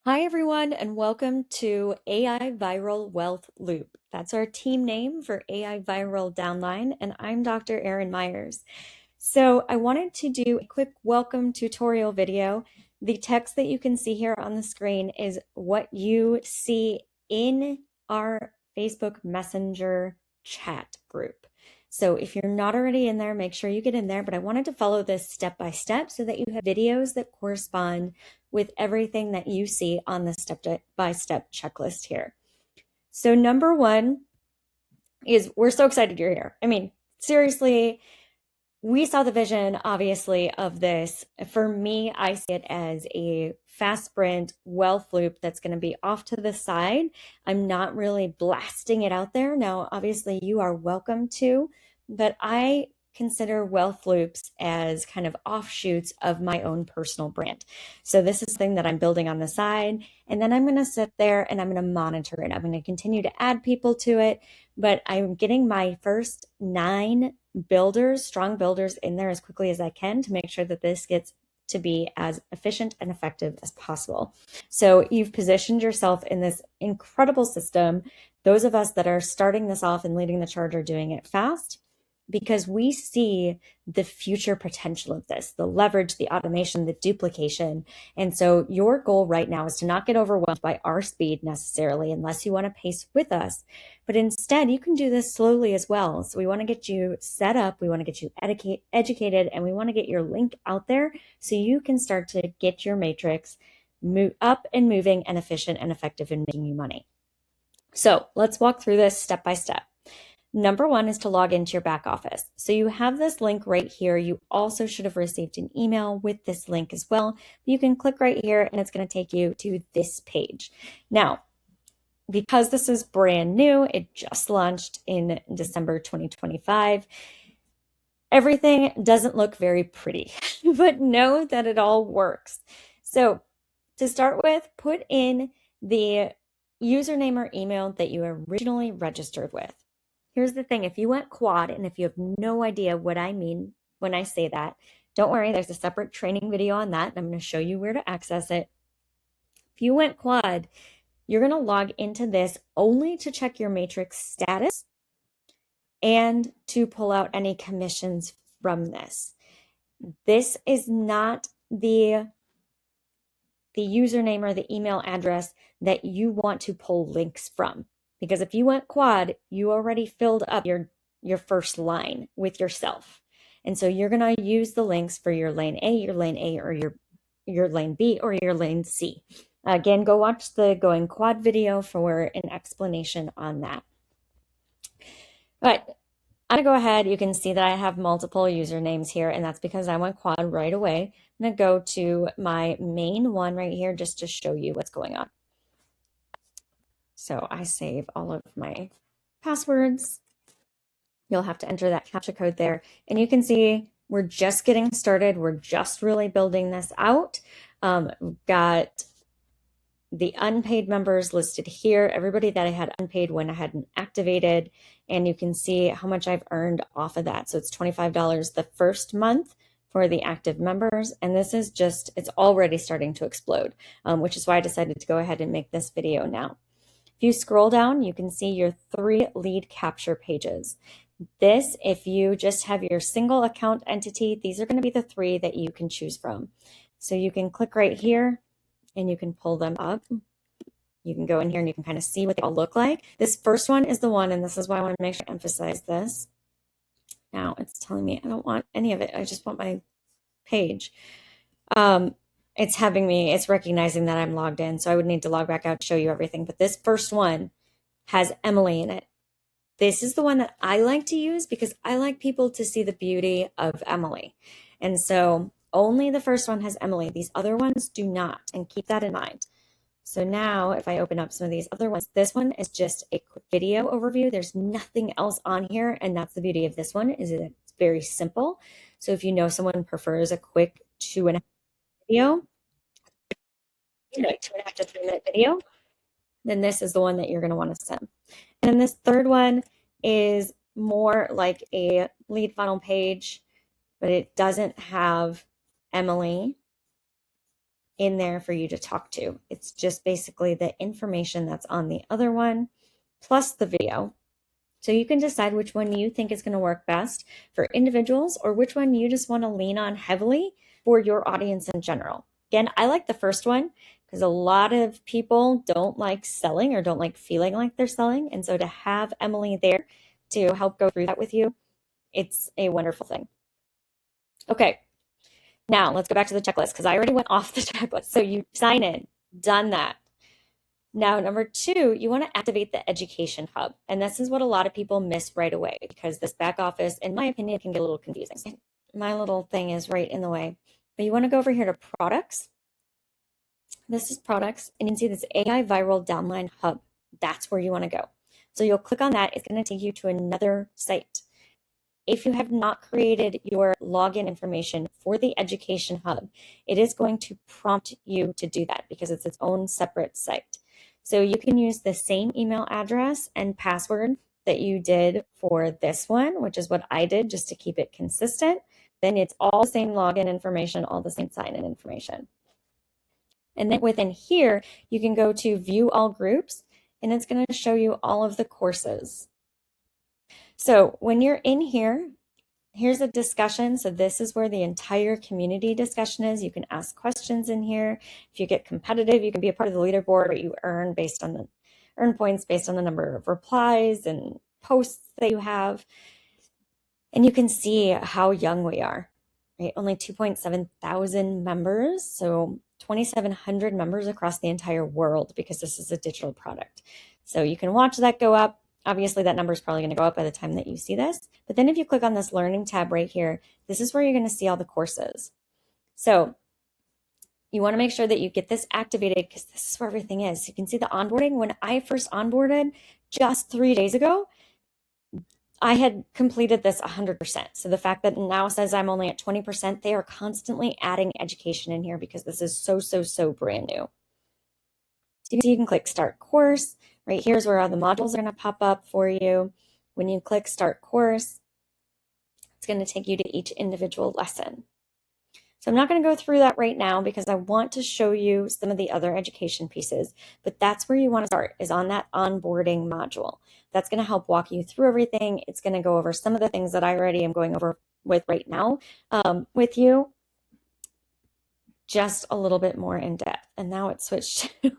Hi, everyone, and welcome to AI Viral Wealth Loop. That's our team name for AI Viral Downline, and I'm Dr. Erin Myers. So I wanted to do a quick welcome tutorial video. The text that you can see here on the screen is what you see in our Facebook Messenger chat group. So if you're not already in there, make sure you get in there. But I wanted to follow this step by step so that you have videos that correspond with everything that you see on the step by step checklist here. So number one is we're so excited you're here. I mean, seriously, we saw the vision, obviously, of this. For me, I see it as a fast sprint wealth loop that's going to be off to the side. I'm not really blasting it out there. Now, obviously, you are welcome to, but I consider wealth loops as kind of offshoots of my own personal brand. So this is something that I'm building on the side, and then I'm going to sit there and I'm going to monitor it. I'm going to continue to add people to it, but I'm getting my first 9 strong builders in there as quickly as I can to make sure that this gets to be as efficient and effective as possible. So you've positioned yourself in this incredible system. Those of us that are starting this off and leading the charge are doing it fast because we see the future potential of this, the leverage, the automation, the duplication. And so your goal right now is to not get overwhelmed by our speed necessarily, unless you want to pace with us. But instead, you can do this slowly as well. So we want to get you set up, we want to get you educated, and we want to get your link out there so you can start to get your matrix move up and moving and efficient and effective in making you money. So let's walk through this step by step. Number one is to log into your back office. So you have this link right here. You also should have received an email with this link as well. You can click right here and it's going to take you to this page. Now, because this is brand new, it just launched in December 2025. Everything doesn't look very pretty, but know that it all works. So to start with, put in the username or email that you originally registered with. Here's the thing, if you went quad, and if you have no idea what I mean when I say that, don't worry, there's a separate training video on that, and I'm going to show you where to access it. If you went quad, you're going to log into this only to check your matrix status and to pull out any commissions from this. This is not the username or the email address that you want to pull links from. Because if you went quad, you already filled up your first line with yourself. And so you're going to use the links for your lane A, or your lane B, or your lane C. Again, go watch the Going Quad video for an explanation on that. But I'm going to go ahead. You can see that I have multiple usernames here, and that's because I went quad right away. I'm going to go to my main one right here just to show you what's going on. So I save all of my passwords. You'll have to enter that CAPTCHA code there. And you can see we're just getting started. We're just really building this out. We've got the unpaid members listed here. Everybody that I had unpaid went ahead and activated. And you can see how much I've earned off of that. So it's $25 the first month for the active members. And this is just, it's already starting to explode, which is why I decided to go ahead and make this video now. If you scroll down, you can see your 3 lead capture pages. This, if you just have your single account entity, these are going to be the 3 that you can choose from. So you can click right here and you can pull them up. You can go in here and you can kind of see what they all look like. This first one is the one, and this is why I want to make sure I emphasize this. Now it's telling me I don't want any of it. I just want my page. It's recognizing that I'm logged in, so I would need to log back out to show you everything. But this first one has Emily in it. This is the one that I like to use because I like people to see the beauty of Emily. And so only the first one has Emily. These other ones do not, and keep that in mind. So now if I open up some of these other ones, this one is just a quick video overview. There's nothing else on here, and that's the beauty of this one, is that it's very simple. So if you know someone prefers a quick 2.5 video, 2.5 to 3 minute video, then this is the one that you're going to want to send. And then this third one is more like a lead funnel page, but it doesn't have Emily. in there for you to talk to. It's just basically the information that's on the other one plus the video. So you can decide which one you think is going to work best for individuals or which one you just want to lean on heavily for your audience in general. Again, I like the first one because a lot of people don't like selling or don't like feeling like they're selling. And so to have Emily there to help go through that with you, it's a wonderful thing. Okay, now let's go back to the checklist because I already went off the checklist. So you sign in, done that. Now, number 2, you want to activate the education hub. And this is what a lot of people miss right away because this back office, in my opinion, can get a little confusing. My little thing is right in the way. But you want to go over here to products. This is products, and you can see this AI Viral Downline hub. That's where you want to go. So you'll click on that. It's going to take you to another site. If you have not created your login information for the education hub, it is going to prompt you to do that because it's its own separate site. So you can use the same email address and password that you did for this one, which is what I did just to keep it consistent. Then it's all the same login information, all the same sign-in information. And then within here, you can go to view all groups, and it's going to show you all of the courses. So when you're in here, here's a discussion. So this is where the entire community discussion is. You can ask questions in here. If you get competitive, you can be a part of the leaderboard, or you earn points based on the number of replies and posts that you have. And you can see how young we are, right? Only 2.7 thousand members. So 2,700 members across the entire world because this is a digital product. So you can watch that go up. Obviously, that number is probably going to go up by the time that you see this. But then if you click on this learning tab right here, this is where you're going to see all the courses. So you want to make sure that you get this activated because this is where everything is. You can see the onboarding. When I first onboarded just 3 days ago, I had completed this 100%. So the fact that it now says I'm only at 20%, they are constantly adding education in here because this is so brand new. So you can click start course. Right here's where all the modules are going to pop up for you. When you click start course, it's going to take you to each individual lesson. So I'm not going to go through that right now because I want to show you some of the other education pieces, but that's where you want to start, is on that onboarding module. That's going to help walk you through everything. It's going to go over some of the things that I already am going over with right now with you, just a little bit more in depth. And now it's switched to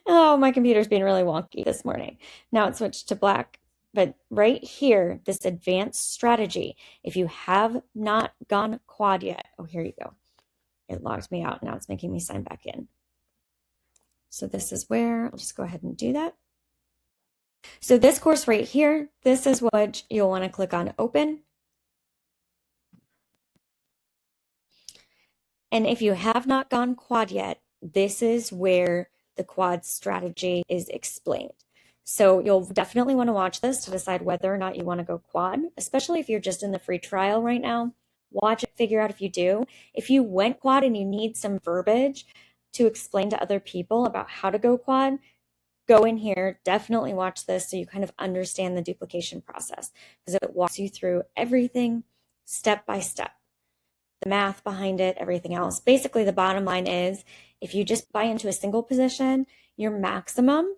oh, my computer's being really wonky this morning. Now it's switched to black. But right here, this advanced strategy, if you have not gone quad yet, oh, here you go. It logged me out. Now it's making me sign back in. So this is where I'll just go ahead and do that. So this course right here, this is what you'll want to click on open. And if you have not gone quad yet, this is where the quad strategy is explained. So you'll definitely want to watch this to decide whether or not you want to go quad, especially if you're just in the free trial right now. Watch it, figure out if you do. If you went quad and you need some verbiage to explain to other people about how to go quad, go in here, definitely watch this so you kind of understand the duplication process because it walks you through everything step by step. The math behind it, everything else. Basically, the bottom line is if you just buy into a single position, your maximum,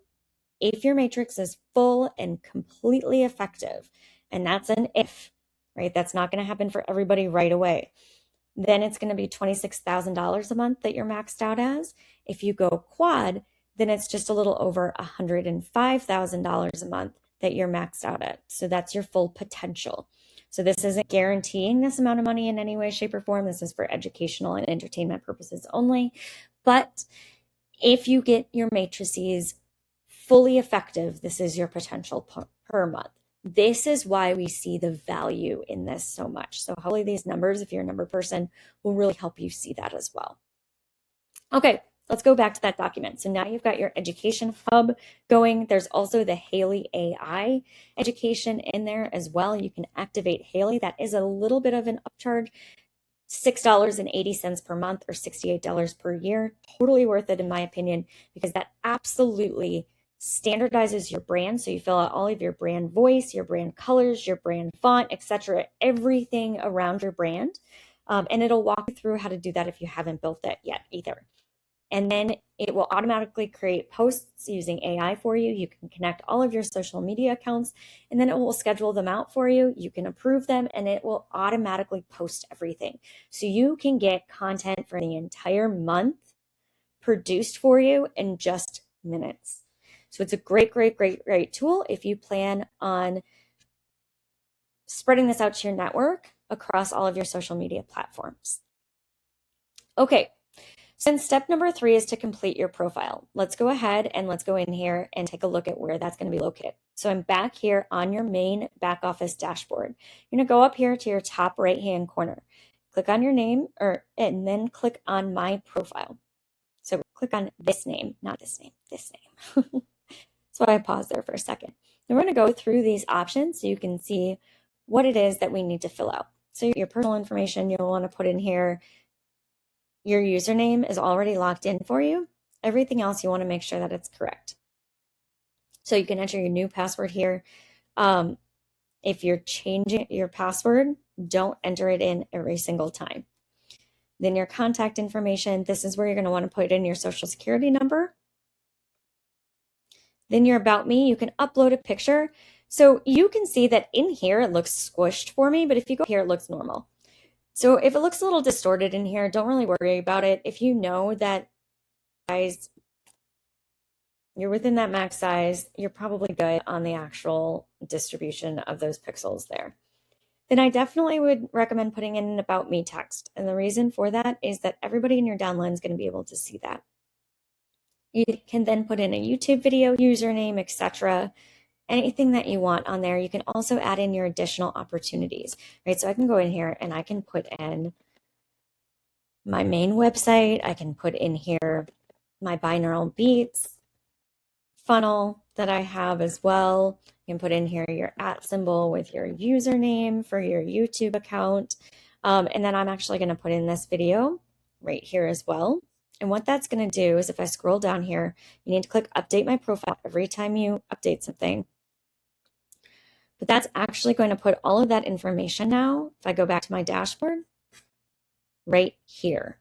if your matrix is full and completely effective, and that's an if, right? That's not going to happen for everybody right away. Then it's going to be $26,000 a month that you're maxed out as. If you go quad, then it's just a little over $105,000 a month that you're maxed out at. So that's your full potential. So this isn't guaranteeing this amount of money in any way, shape, or form. This is for educational and entertainment purposes only. But if you get your matrices fully effective, this is your potential per month. This is why we see the value in this so much. So hopefully these numbers, if you're a number person, will really help you see that as well. Okay, let's go back to that document. So now you've got your education hub going. There's also the Haley AI education in there as well. You can activate Haley. That is a little bit of an upcharge, $6.80 per month or $68 per year. Totally worth it in my opinion, because that absolutely standardizes your brand. So you fill out all of your brand voice, your brand colors, your brand font, etc., everything around your brand. And it'll walk you through how to do that if you haven't built it yet either. And then it will automatically create posts using AI for you. You can connect all of your social media accounts, and then it will schedule them out for you. You can approve them, and it will automatically post everything. So you can get content for the entire month produced for you in just minutes. So it's a great, great, great, great tool if you plan on spreading this out to your network across all of your social media platforms. Okay. Since step number 3 is to complete your profile, let's go ahead and let's go in here and take a look at where that's going to be located. So I'm back here on your main back office dashboard. You're going to go up here to your top right-hand corner. Click on your name, and then click on My Profile. So click on this name, not this name, this name. That's why I paused there for a second. Then we're going to go through these options so you can see what it is that we need to fill out. So your personal information, you'll want to put in here. Your username is already locked in for you. Everything else, you want to make sure that it's correct. So you can enter your new password here. If you're changing your password, don't enter it in every single time. Then your contact information, this is where you're going to want to put in your social security number. Then your About Me, you can upload a picture. So you can see that in here, it looks squished for me, but if you go here, it looks normal. So if it looks a little distorted in here, don't really worry about it. If you know that size, you're within that max size, you're probably good on the actual distribution of those pixels there. Then I definitely would recommend putting in an About Me text. And the reason for that is that everybody in your downline is going to be able to see that. You can then put in a YouTube video, username, etc. Anything that you want on there. You can also add in your additional opportunities, right? So I can go in here and I can put in my main website. I can put in here my binaural beats funnel that I have as well. You can put in here your @ with your username for your YouTube account. And then I'm actually going to put in this video right here as well. And what that's going to do is if I scroll down here, you need to click update my profile every time you update something. But that's actually going to put all of that information now, if I go back to my dashboard, right here.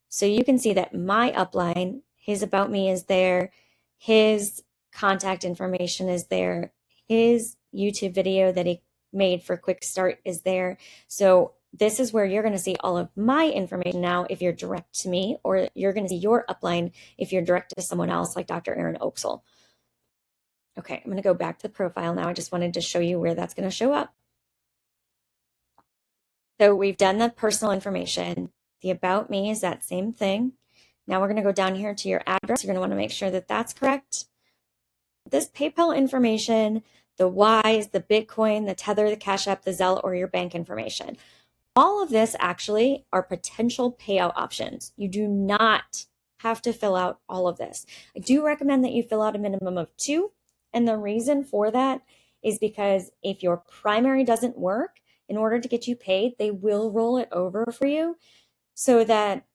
So you can see that my upline, his About Me is there, his contact information is there, his YouTube video that he made for Quick Start is there. So this is where you're going to see all of my information now if you're direct to me, or you're going to see your upline if you're direct to someone else like Dr. Erin Oaksel. Okay, I'm going to go back to the profile now. I just wanted to show you where that's going to show up. So we've done the personal information. The About Me is that same thing. Now we're going to go down here to your address. You're going to want to make sure that that's correct. This PayPal information, the Wise, the Bitcoin, the Tether, the Cash App, the Zelle, or your bank information. All of this actually are potential payout options. You do not have to fill out all of this. I do recommend that you fill out a minimum of 2. And the reason for that is because if your primary doesn't work, in order to get you paid, they will roll it over for you so that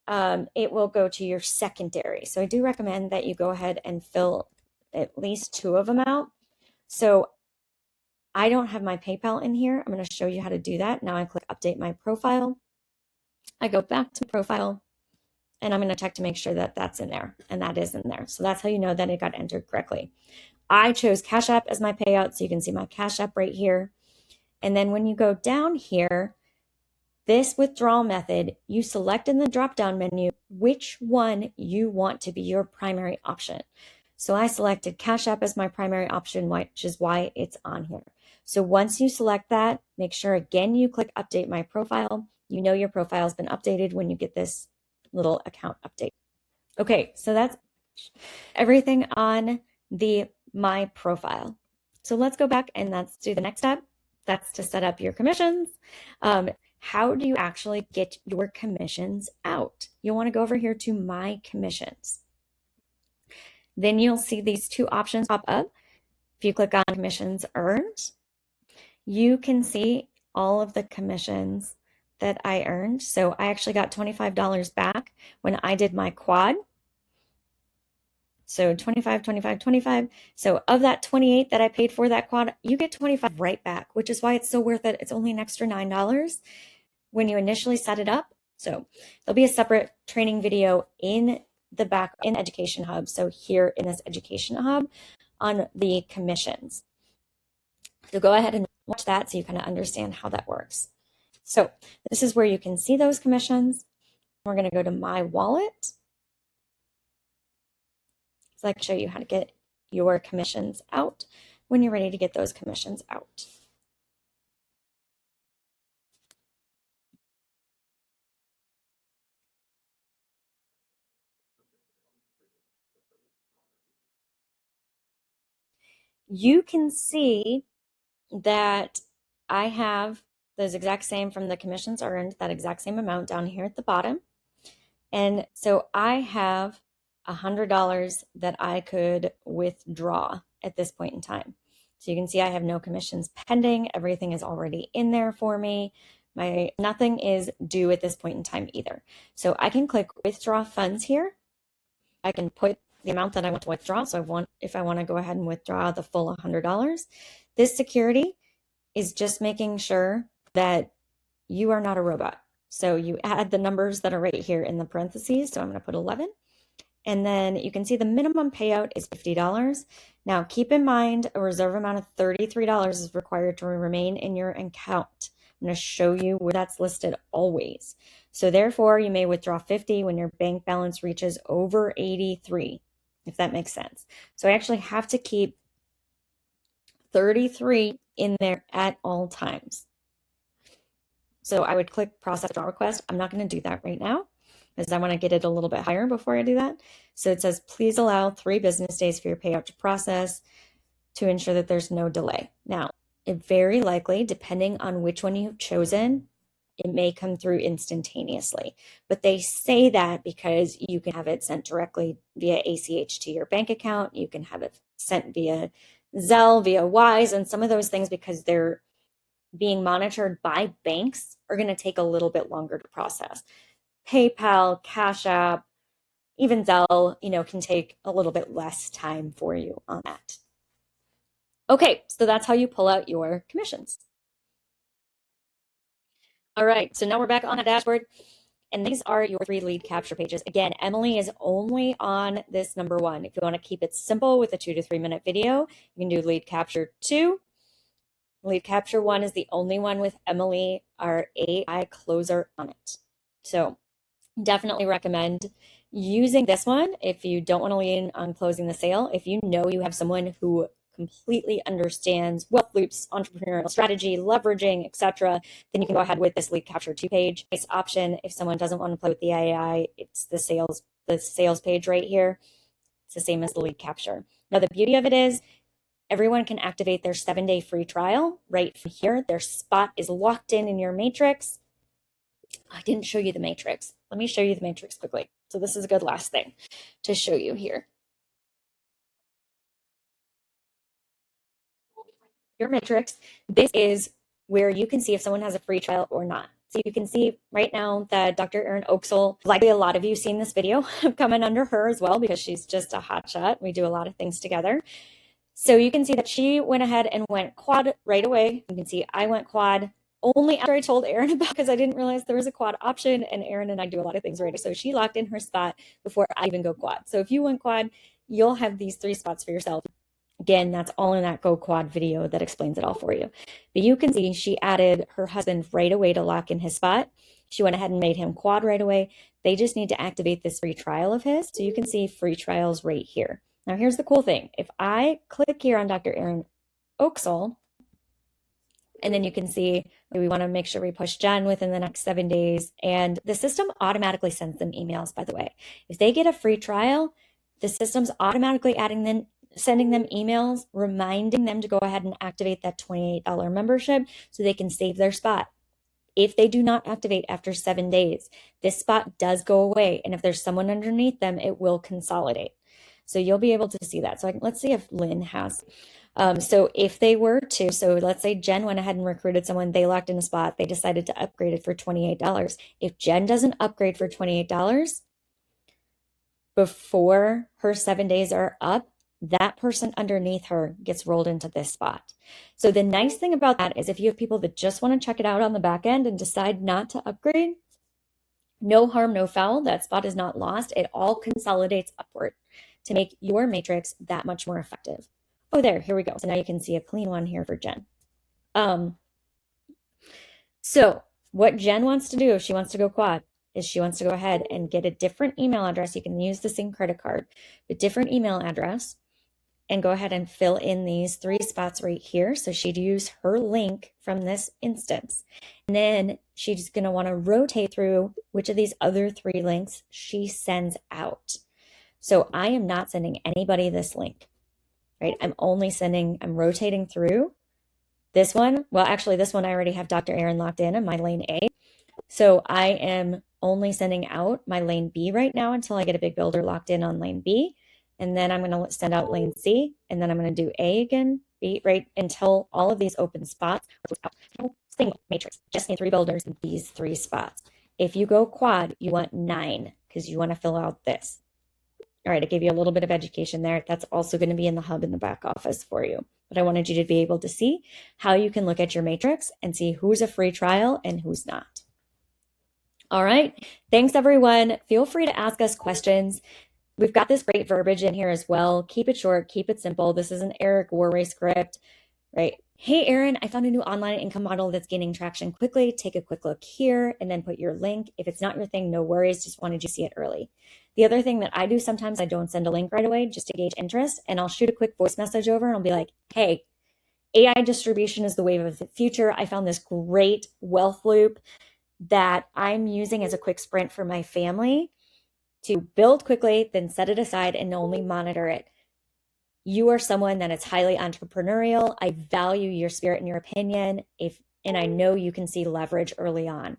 it will go to your secondary. So I do recommend that you go ahead and fill at least 2 of them out. So I don't have my PayPal in here. I'm going to show you how to do that. Now I click update my profile. I go back to profile and I'm going to check to make sure that that's in there, and that is in there. So that's how you know that it got entered correctly. I chose Cash App as my payout, so you can see my Cash App right here. And then when you go down here, this withdrawal method, you select in the drop-down menu which one you want to be your primary option. So I selected Cash App as my primary option, which is why it's on here. So once you select that, make sure again you click update my profile. You know your profile has been updated when you get this little account update. Okay, so that's everything on the My Profile. So let's go back and let's do the next step. That's to set up your commissions. How do you actually get your commissions out? You'll want to go over here to My Commissions. Then you'll see these 2 options pop up. If you click on Commissions Earned, you can see all of the commissions that I earned. So I actually got $25 back when I did my quad. So 25, 25, 25. So of that 28 that I paid for that quad, you get 25 right back, which is why it's so worth it. It's only an extra $9. when you initially set it up. So there'll be a separate training video in the back in Education Hub. So here in this Education Hub on the commissions. So go ahead and watch that so you kind of understand how that works. So this is where you can see those commissions. We're going to go to My Wallet. So I can show you how to get your commissions out when you're ready to get those commissions out. You can see that I have those exact same from the commissions earned, that exact same amount down here at the bottom. And so I have $100 that I could withdraw at this point in time. So you can see I have no commissions pending. Everything is already in there for me. Nothing is due at this point in time either. So I can click withdraw funds here. I can put the amount that I want to withdraw. So if I want to go ahead and withdraw the full $100, this security is just making sure that you are not a robot. So you add the numbers that are right here in the parentheses. So I'm going to put 11. And then you can see the minimum payout is $50. Now keep in mind a reserve amount of $33 is required to remain in your account. I'm going to show you where that's listed always. So therefore you may withdraw 50 when your bank balance reaches over 83, if that makes sense. So I actually have to keep 33 in there at all times. So I would click process withdrawal request. I'm not going to do that right now because I want to get it a little bit higher before I do that. So it says, please allow 3 business days for your payout to process to ensure that there's no delay. Now, it very likely, depending on which one you've chosen, it may come through instantaneously. But they say that because you can have it sent directly via ACH to your bank account. You can have it sent via Zelle, via Wise, and some of those things, because they're being monitored by banks, are going to take a little bit longer to process. PayPal, Cash App, even Zelle, can take a little bit less time for you on that. Okay, so that's how you pull out your commissions. All right, so now we're back on the dashboard, and these are your 3 lead capture pages. Again, Emily is only on this number 1. If you want to keep it simple with a 2 to 3 minute video, you can do lead capture 2. Lead capture 1 is the only one with Emily, our AI closer, on it. So definitely recommend using this one if you don't want to lean on closing the sale. If you know you have someone who completely understands wealth loops, entrepreneurial strategy, leveraging, etc., then you can go ahead with this lead capture 2 page. Nice option if someone doesn't want to play with the AI. It's the sales page right here. It's the same as the lead capture. Now the beauty of it is everyone can activate their 7-day free trial right from here. Their spot is locked in your matrix. I didn't show you the matrix. Let me show you the matrix quickly. So this is a good last thing to show you here. Your matrix, this is where you can see if someone has a free trial or not. So you can see right now that Dr. Erin Oaksel, likely a lot of you seen this video coming under her as well, because she's just a hot shot. We do a lot of things together. So you can see that she went ahead and went quad right away. You can see I went quad only after I told Erin about, because I didn't realize there was a quad option, and Erin and I do a lot of things right. So she locked in her spot before I even go quad. So if you went quad, you'll have these 3 spots for yourself. Again, that's all in that Go Quad video that explains it all for you. But you can see she added her husband right away to lock in his spot. She went ahead and made him quad right away. They just need to activate this free trial of his. So you can see free trials right here. Now, here's the cool thing. If I click here on Dr. Erin Oaksel, and then you can see we want to make sure we push Jen within the next 7 days. And the system automatically sends them emails, by the way. If they get a free trial, the system's automatically sending them emails, reminding them to go ahead and activate that $28 membership so they can save their spot. If they do not activate after 7 days, this spot does go away. And if there's someone underneath them, it will consolidate. So you'll be able to see that. So let's see if Lynn has. So if they were to, so let's say Jen went ahead and recruited someone, they locked in a spot, they decided to upgrade it for $28. If Jen doesn't upgrade for $28 before her 7 days are up, that person underneath her gets rolled into this spot. So the nice thing about that is if you have people that just want to check it out on the back end and decide not to upgrade, no harm, no foul. That spot is not lost. It all consolidates upward to make your matrix that much more effective. Oh, here we go. So now you can see a clean one here for Jen. So what Jen wants to do, if she wants to go quad, is she wants to go ahead and get a different email address. You can use the same credit card, but different email address, and go ahead and fill in these 3 spots right here. So she'd use her link from this instance. And then she's going to want to rotate through which of these other 3 links she sends out. So I am not sending anybody this link, right? I'm rotating through this one. Well, actually, this one I already have Dr. Aaron locked in my lane A. So I am only sending out my lane B right now until I get a big builder locked in on lane B. And then I'm going to send out lane C, and then I'm going to do A again, B, right, until all of these open spots are out. Single matrix, just need 3 builders in these 3 spots. If you go quad, you want 9 because you want to fill out this. All right, I gave you a little bit of education there. That's also going to be in the hub in the back office for you. But I wanted you to be able to see how you can look at your matrix and see who's a free trial and who's not. All right, thanks everyone. Feel free to ask us questions. We've got this great verbiage in here as well. Keep it short, keep it simple. This is an Eric Warray script, right? Hey, Aaron, I found a new online income model that's gaining traction quickly. Take a quick look here and then put your link. If it's not your thing, no worries. Just wanted you to see it early. The other thing that I do sometimes, I don't send a link right away just to gauge interest. And I'll shoot a quick voice message over and I'll be like, hey, AI distribution is the wave of the future. I found this great wealth loop that I'm using as a quick sprint for my family to build quickly, then set it aside and only monitor it. You are someone that is highly entrepreneurial. I value your spirit and your opinion, and I know you can see leverage early on.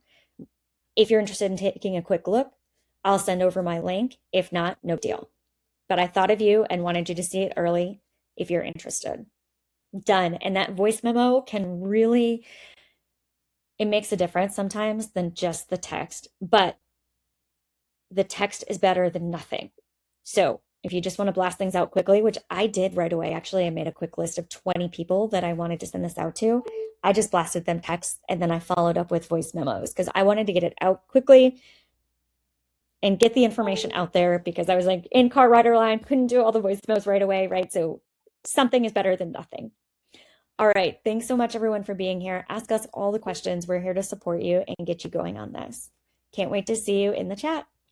If you're interested in taking a quick look, I'll send over my link. If not, no deal. But I thought of you and wanted you to see it early if you're interested. Done. And that voice memo can really, it makes a difference sometimes than just the text, but the text is better than nothing. So if you just want to blast things out quickly, which I did right away, actually, I made a quick list of 20 people that I wanted to send this out to. I just blasted them text and then I followed up with voice memos because I wanted to get it out quickly and get the information out there because I was like in car rider line, couldn't do all the voice memos right away, right? So something is better than nothing. All right. Thanks so much, everyone, for being here. Ask us all the questions. We're here to support you and get you going on this. Can't wait to see you in the chat.